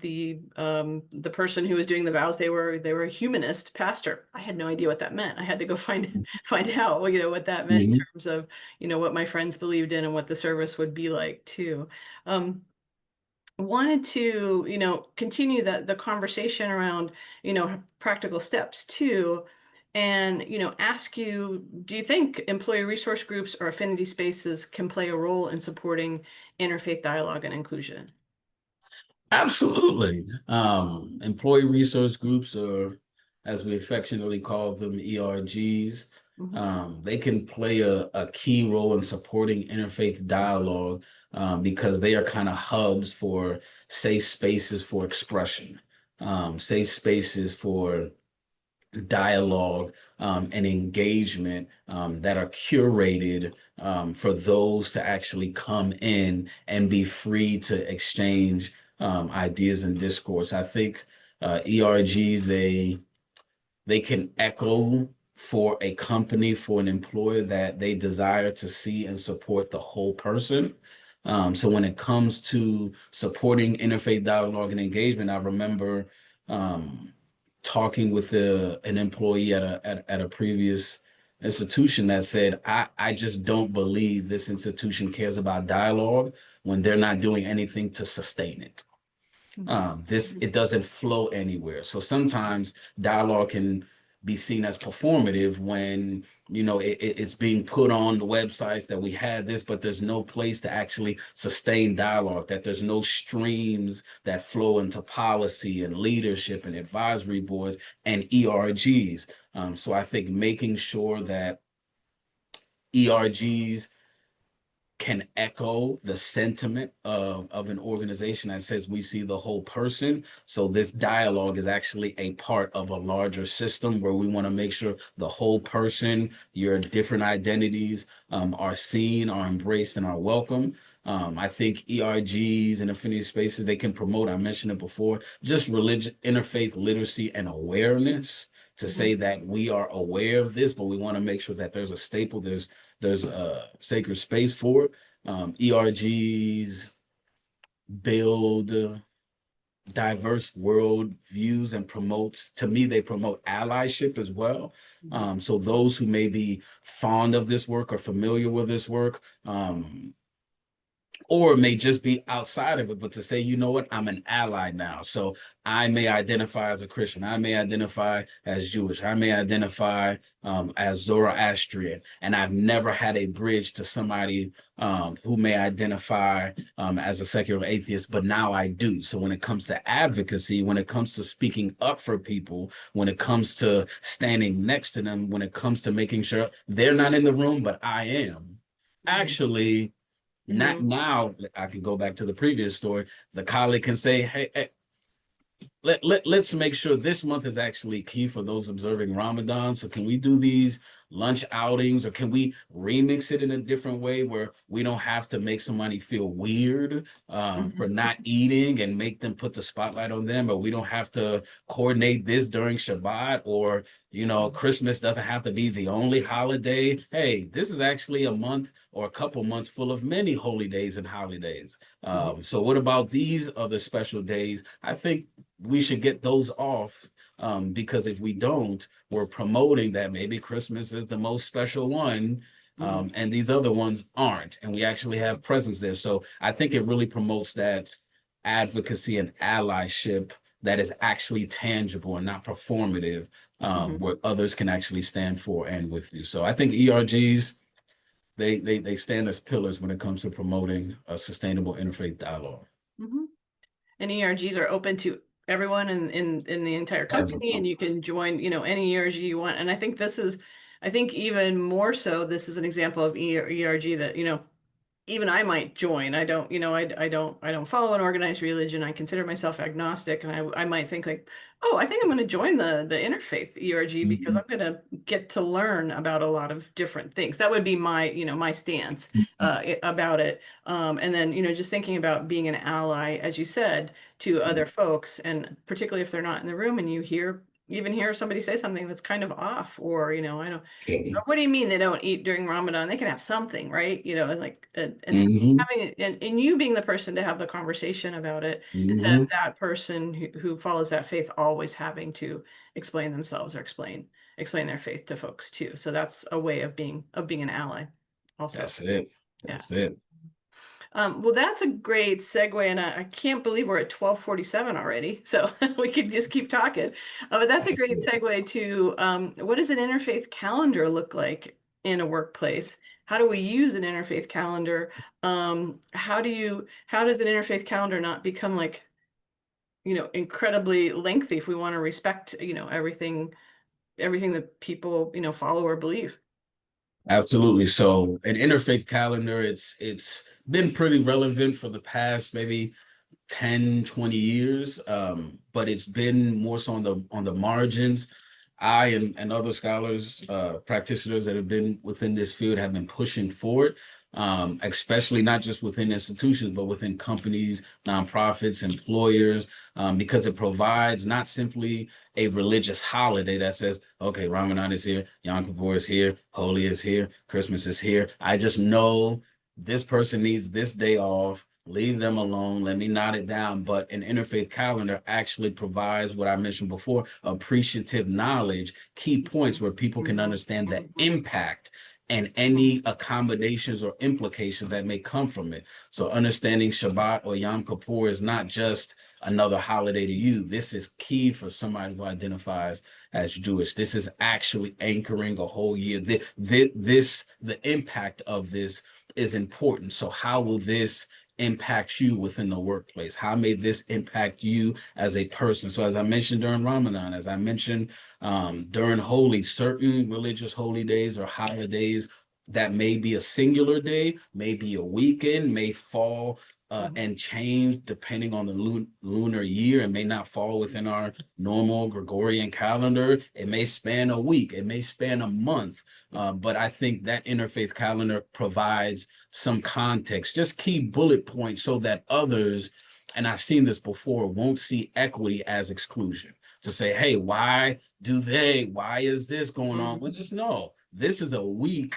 the person who was doing the vows, they were a humanist pastor. I had no idea what that meant. I had to go find out, what that meant in terms of, what my friends believed in and what the service would be like too. Wanted to, continue the conversation around, practical steps too, and, ask you, do you think employee resource groups or affinity spaces can play a role in supporting interfaith dialogue and inclusion? Absolutely. Employee resource groups, or as we affectionately call them, ERGs, they can play a key role in supporting interfaith dialogue, because they are kind of hubs for safe spaces for expression, safe spaces for dialogue and engagement, that are curated for those to actually come in and be free to exchange ideas and discourse. I think ERGs, they can echo for a company, for an employer, that they desire to see and support the whole person. So when it comes to supporting interfaith dialogue and engagement, I remember talking with an employee at a previous institution that said, I just don't believe this institution cares about dialogue when they're not doing anything to sustain it. It doesn't flow anywhere. So sometimes dialogue can be seen as performative when it's being put on the websites that we had this, but there's no place to actually sustain dialogue, that there's no streams that flow into policy and leadership and advisory boards and ERGs. So I think making sure that ERGs can echo the sentiment of an organization that says we see the whole person. So this dialogue is actually a part of a larger system where we want to make sure the whole person, your different identities, are seen, are embraced, and are welcome. I think ERGs and affinity spaces, they can promote, I mentioned it before, just religion, interfaith literacy and awareness to say that we are aware of this, but we want to make sure that there's a staple, there's a sacred space for it. ERGs build diverse world views and promotes, to me, they promote allyship as well. So those who may be fond of this work or familiar with this work, or may just be outside of it, but to say, you know what, I'm an ally now. So I may identify as a Christian, I may identify as Jewish, I may identify as Zoroastrian, and I've never had a bridge to somebody who may identify as a secular atheist, but now I do. So when it comes to advocacy, when it comes to speaking up for people, when it comes to standing next to them, when it comes to making sure they're not in the room, but I am, actually, not now, I can go back to the previous story. The colleague can say, hey, let's make sure this month is actually key for those observing Ramadan. So can we do these lunch outings, or can we remix it in a different way where we don't have to make somebody feel weird for not eating and make them put the spotlight on them, or we don't have to coordinate this during Shabbat, or, you know, Christmas doesn't have to be the only holiday. Hey, this is actually a month or a couple months full of many holy days and holidays. So what about these other special days? I think we should get those off, because if we don't, we're promoting that maybe Christmas is the most special one, and these other ones aren't, and we actually have presence there. So I think it really promotes that advocacy and allyship that is actually tangible and not performative, where others can actually stand for and with you. So I think ERGs, they stand as pillars when it comes to promoting a sustainable interfaith dialogue. And ERGs are open to everyone in the entire company, and you can join, you know, any ERG you want. And I think this is, I think even more so, this is an example of ERG that, you know, even I might join. I don't, you know, I don't follow an organized religion. I consider myself agnostic, and I might think like, oh, I think I'm going to join the interfaith ERG because I'm going to get to learn about a lot of different things. That would be my, you know, my stance about it. And then, you know, just thinking about being an ally, as you said, to other folks, and particularly if they're not in the room and you even hear somebody say something that's kind of off, or, you know, I don't, what do you mean they don't eat during Ramadan? They can have something, right? You know, like, and having it, and you being the person to have the conversation about it, instead of that person who follows that faith always having to explain themselves or explain their faith to folks too. So that's a way of being an ally also. That's it. That's it. Well, that's a great segue, and I can't believe we're at 12:47 already, so we could just keep talking. But that's a great segue to what does an interfaith calendar look like in a workplace? How do we use an interfaith calendar? How does an interfaith calendar not become like, you know, incredibly lengthy if we want to respect, you know, everything that people, you know, follow or believe? Absolutely. So an interfaith calendar, it's been pretty relevant for the past maybe 10, 20 years, but it's been more so on the margins. I and other scholars, practitioners that have been within this field have been pushing for it, especially not just within institutions, but within companies, nonprofits, employers, because it provides not simply a religious holiday that says, okay, Ramadan is here, Yom Kippur is here, Holi is here, Christmas is here. I just know this person needs this day off. Leave them alone. Let me knot it down. But an interfaith calendar actually provides what I mentioned before, appreciative knowledge, key points where people can understand the impact and any accommodations or implications that may come from it. So understanding Shabbat or Yom Kippur is not just another holiday to you. This is key for somebody who identifies as Jewish. This is actually anchoring a whole year. The impact of this is important. So how will this impact you within the workplace? How may this impact you as a person? So as I mentioned during Ramadan, as I mentioned during certain religious holy days or holidays, that may be a singular day, maybe a weekend, may fall and change depending on the lunar year. It may not fall within our normal Gregorian calendar. It may span a week. It may span a month. But I think that interfaith calendar provides some context, just key bullet points so that others, and I've seen this before, won't see equity as exclusion. To say, hey, why is this going on with this? No, this is a week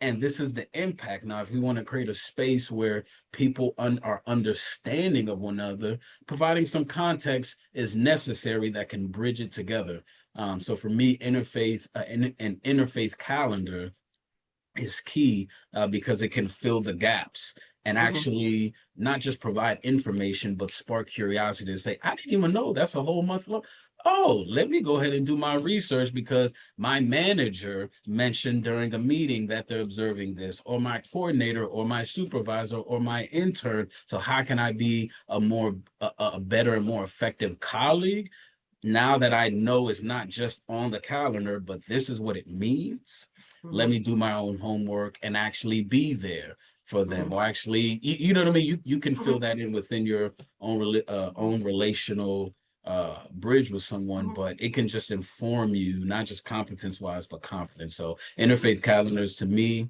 and this is the impact. Now, if we want to create a space where people are understanding of one another, providing some context is necessary that can bridge it together. So for me, interfaith, an interfaith calendar is key because it can fill the gaps and actually not just provide information, but spark curiosity to say, I didn't even know that's a whole month long. Oh, let me go ahead and do my research because my manager mentioned during a meeting that they're observing this, or my coordinator, or my supervisor, or my intern. So how can I be a better and more effective colleague? Now that I know it's not just on the calendar, but this is what it means, let me do my own homework and actually be there for them, or actually, you know what I mean? You can fill that in within your own relational bridge with someone, but it can just inform you, not just competence wise, but confidence. So interfaith calendars to me,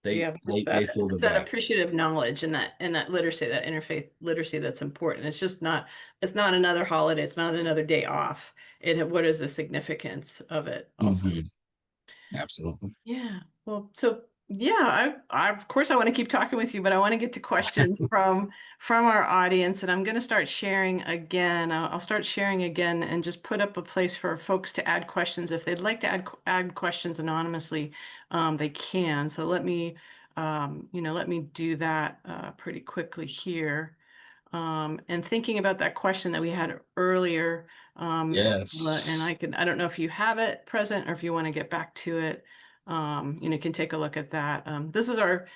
they fill the it's that gaps. appreciative knowledge and that literacy, that interfaith literacy that's important. It's just not, it's not another holiday, it's not another day off. What is the significance of it also? Absolutely. Yeah. Well, so yeah, I of course I want to keep talking with you, but I want to get to questions from our audience, and I'm going to start sharing again. I'll start sharing again and just put up a place for folks to add questions. If they'd like to add questions anonymously, they can. So let me, let me do that pretty quickly here. And thinking about that question that we had earlier, Yes. and I don't know if you have it present or if you want to get back to it, can take a look at that. This is our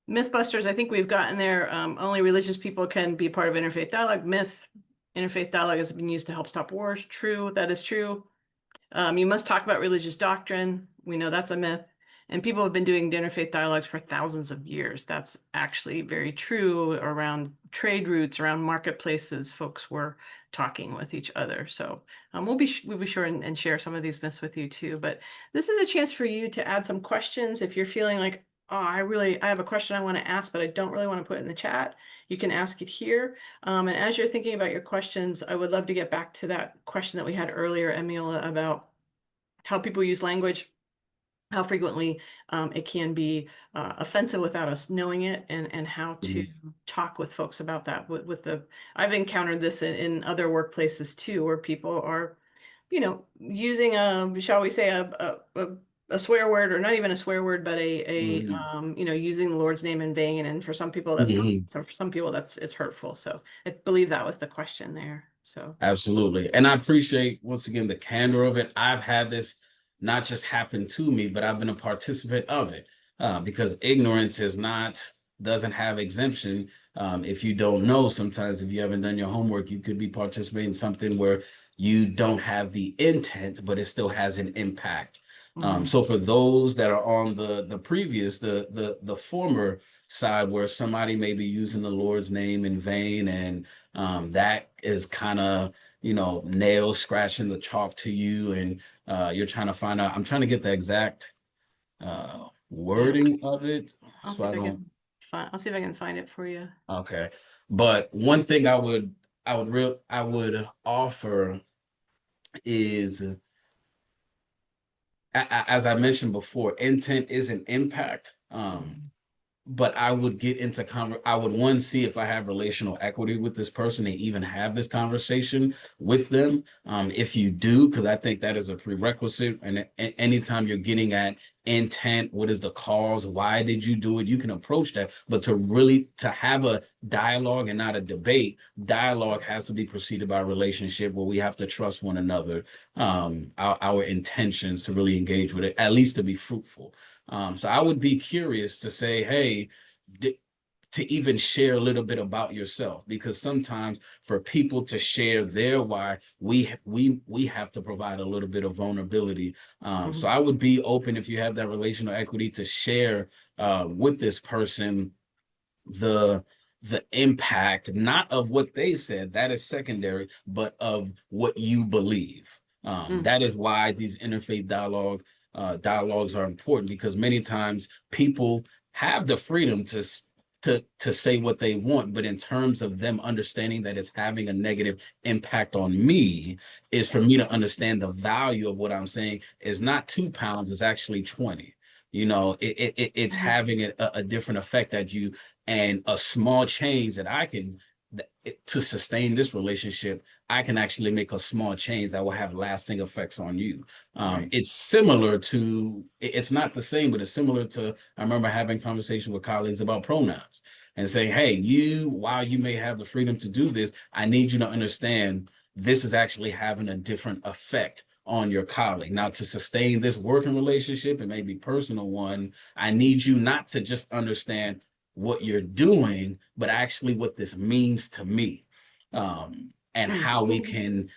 Mythbusters. I think we've gotten there. Only religious people can be part of interfaith dialogue. Interfaith dialogue has been used to help stop wars. True, that is true. You must talk about religious doctrine. We know that's a myth. And people have been doing interfaith dialogues for thousands of years. That's actually very true around trade routes, around marketplaces. Folks were talking with each other. So we'll be sure and share some of these myths with you too. But this is a chance for you to add some questions. If you're feeling like, oh, I have a question I want to ask, but I don't really want to put it in the chat, you can ask it here. And as you're thinking about your questions, I would love to get back to that question that we had earlier, Emiola, about how people use language, how frequently it can be offensive without us knowing it, and how to talk with folks about that. I've encountered this in other workplaces too, where people are, using shall we say a swear word, or not even a swear word, but using the Lord's name in vain. And for some people that's so for some people it's hurtful. So I believe that was the question there. So absolutely. And I appreciate once again the candor of it. I've had this not just happen to me, but I've been a participant of it because ignorance doesn't have exemption. If you don't know, sometimes if you haven't done your homework, you could be participating in something where you don't have the intent, but it still has an impact. So for those that are on the former side, where somebody may be using the Lord's name in vain, and that is kind of, nails scratching the chalk to you, and you're trying to find out. I'm trying to get the exact wording of it. I'll see if I can find it for you. Okay. But one thing I would offer is, as I mentioned before, intent is an impact. But I would get into I would see if I have relational equity with this person and even have this conversation with them. If you do, because I think that is a prerequisite. And anytime you're getting at intent, what is the cause? Why did you do it? You can approach that. But to have a dialogue and not a debate, dialogue has to be preceded by a relationship where we have to trust one another, our intentions to really engage with it, at least to be fruitful. So I would be curious to say, hey, to even share a little bit about yourself, because sometimes for people to share their why, we have to provide a little bit of vulnerability. So I would be open, if you have that relational equity, to share with this person the impact, not of what they said, that is secondary, but of what you believe. That is why these interfaith dialogues are important, because many times people have the freedom to say what they want, but in terms of them understanding that it's having a negative impact on me, is for me to understand the value of what I'm saying is not 2 pounds, it's actually 20. It's having a different effect at you, and a small change that I can, to sustain this relationship, I can actually make a small change that will have lasting effects on you. It's similar to, it's not the same, but it's similar to, I remember having conversations with colleagues about pronouns and saying, hey, while you may have the freedom to do this, I need you to understand this is actually having a different effect on your colleague. Now, to sustain this working relationship, and maybe personal one, I need you not to just understand what you're doing, but actually what this means to me, and how we can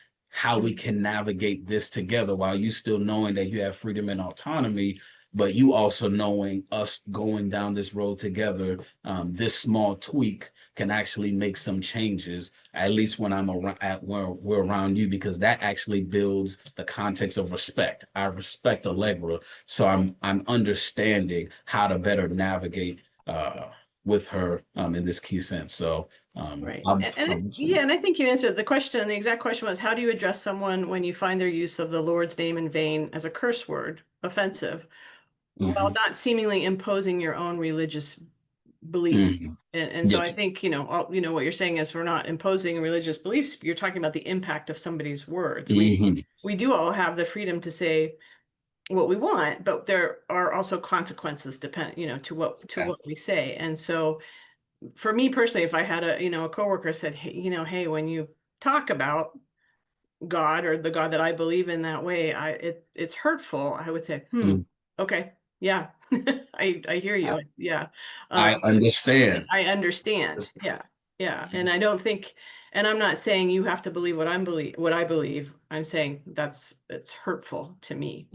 navigate this together, while you still knowing that you have freedom and autonomy, but you also knowing us going down this road together. This small tweak can actually make some changes, at least when I'm around, when we're around you, because that actually builds the context of respect. I respect Allegra, so I'm understanding how to better navigate with her in this key sense. So right. And I think you answered the question. The exact question was, how do you address someone when you find their use of the Lord's name in vain as a curse word offensive, while not seemingly imposing your own religious beliefs? And so I think, what you're saying is, we're not imposing religious beliefs. You're talking about the impact of somebody's words. We do all have the freedom to say what we want, but there are also consequences to what we say. And so for me personally, if I had a coworker said, hey, when you talk about God, or the God that I believe in, that way, it's hurtful, I would say, okay, yeah, I hear you. Yeah. I understand. I understand. Yeah. Yeah. And I don't think, and I'm not saying you have to believe what I believe. I'm saying it's hurtful to me.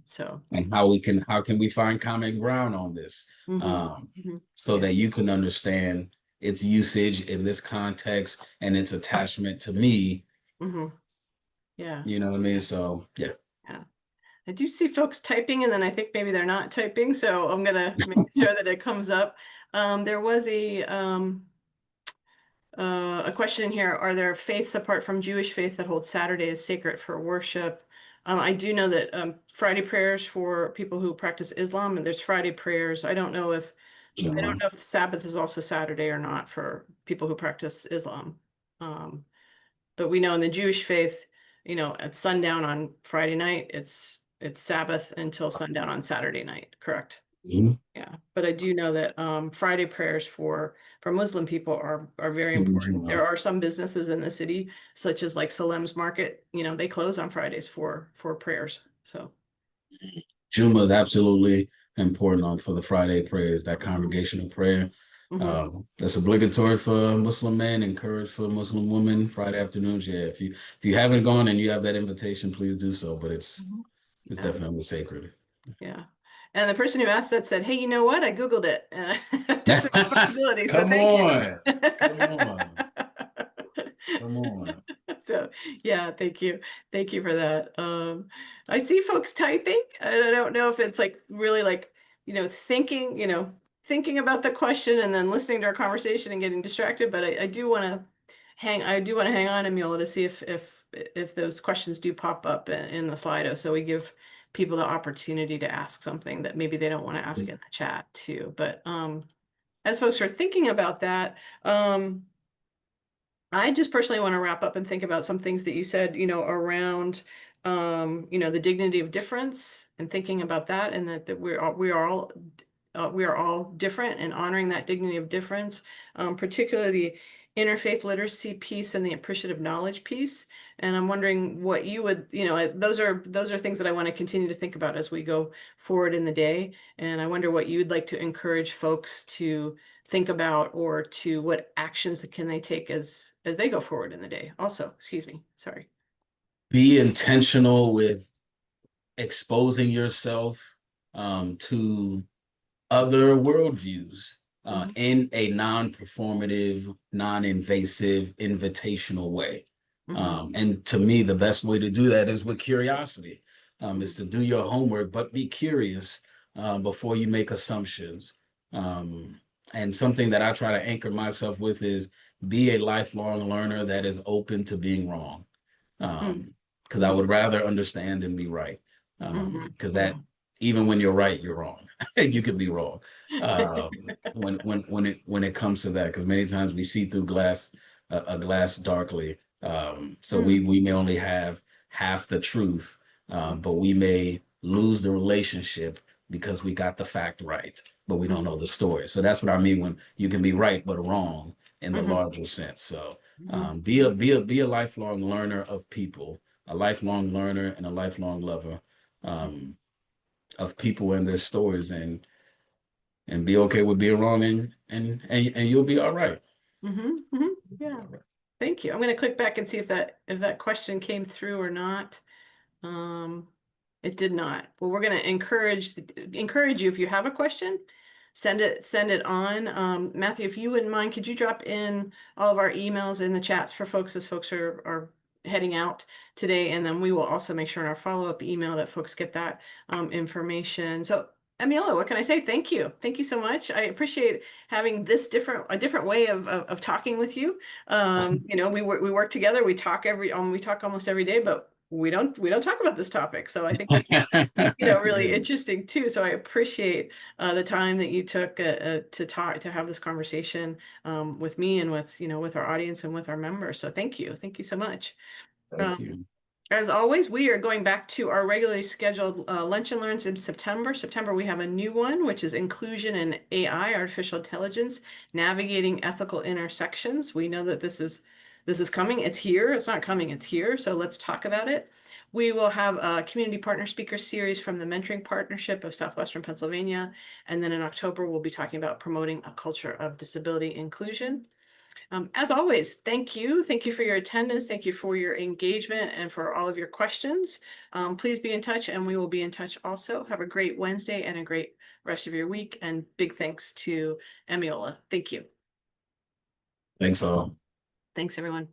So, and how can we find common ground on this, so that you can understand its usage in this context and its attachment to me. Yeah. You know what I mean? So yeah. I do see folks typing, and then I think maybe they're not typing, so I'm gonna make sure that it comes up. There was a question in here: are there faiths apart from Jewish faith that hold Saturday as sacred for worship? I do know that Friday prayers for people who practice Islam, and there's Friday prayers. I don't know if Sabbath is also Saturday or not for people who practice Islam. But we know in the Jewish faith, at sundown on Friday night, it's Sabbath until sundown on Saturday night, correct? Yeah, but I do know that Friday prayers for Muslim people are very important. There are some businesses in the city, such as like Salem's Market, they close on Fridays for prayers. So Juma is absolutely important for the Friday prayers, that congregational prayer. That's obligatory for Muslim men, encouraged for Muslim women. Friday afternoons. Yeah, if you haven't gone and you have that invitation, please do so. But it's definitely sacred. Yeah. And the person who asked that said, hey, you know what? I Googled it. Just a responsibility. So thank you. Come on. So yeah, thank you. Thank you for that. I see folks typing. I don't know if it's like really like, thinking about the question and then listening to our conversation and getting distracted. But I do want to hang on, Emiola, to see if those questions do pop up in the Slido. So we give people the opportunity to ask something that maybe they don't want to ask in the chat too. But as folks are thinking about that, I just personally want to wrap up and think about some things that you said, around, the dignity of difference, and thinking about that, and that we are all different, and honoring that dignity of difference, particularly interfaith literacy piece and the appreciative knowledge piece. And I'm wondering what you would, those are things that I want to continue to think about as we go forward in the day. And I wonder what you'd like to encourage folks to think about, or to what actions can they take as they go forward in the day. Also, excuse me, sorry. Be intentional with exposing yourself to other worldviews in a non-performative, non-invasive, invitational way. And to me, the best way to do that is with curiosity, is to do your homework, but be curious before you make assumptions. And something that I try to anchor myself with is be a lifelong learner that is open to being wrong. Because I would rather understand than be right. Because that, even when you're right, you're wrong. You could be wrong when it comes to that. Because many times we see through a glass darkly. So we may only have half the truth, but we may lose the relationship because we got the fact right, but we don't know the story. So that's what I mean when you can be right but wrong in the larger sense. So be a lifelong learner of people, a lifelong learner and a lifelong lover of people and their stories, and be okay with being wrong, and you'll be all right. Yeah. Thank you. I'm going to click back and see if that question came through or not. It did not. Well, we're going to encourage you, if you have a question, send it on. Matthew, if you wouldn't mind, could you drop in all of our emails in the chats for folks as folks are heading out today, and then we will also make sure in our follow-up email that folks get that information. So Emiola, what can I say? Thank you. Thank you so much. I appreciate having a different way of talking with you. We work together. We talk almost every day, but we don't talk about this topic. So I think that's really interesting too. So I appreciate the time that you took to have this conversation with me and with our audience and with our members. So thank you so much. Thank you. As always, we are going back to our regularly scheduled lunch and learns in September. We have a new one, which is inclusion in AI, artificial intelligence, navigating ethical intersections. We know that this is coming. It's here. It's not coming. It's here. So let's talk about it. We will have a community partner speaker series from the Mentoring Partnership of Southwestern Pennsylvania. And then in October, we'll be talking about promoting a culture of disability inclusion. As always, thank you. Thank you for your attendance. Thank you for your engagement and for all of your questions. Please be in touch, and we will be in touch also. Have a great Wednesday and a great rest of your week. And big thanks to Emiola. Thank you. Thanks all. Thanks, everyone.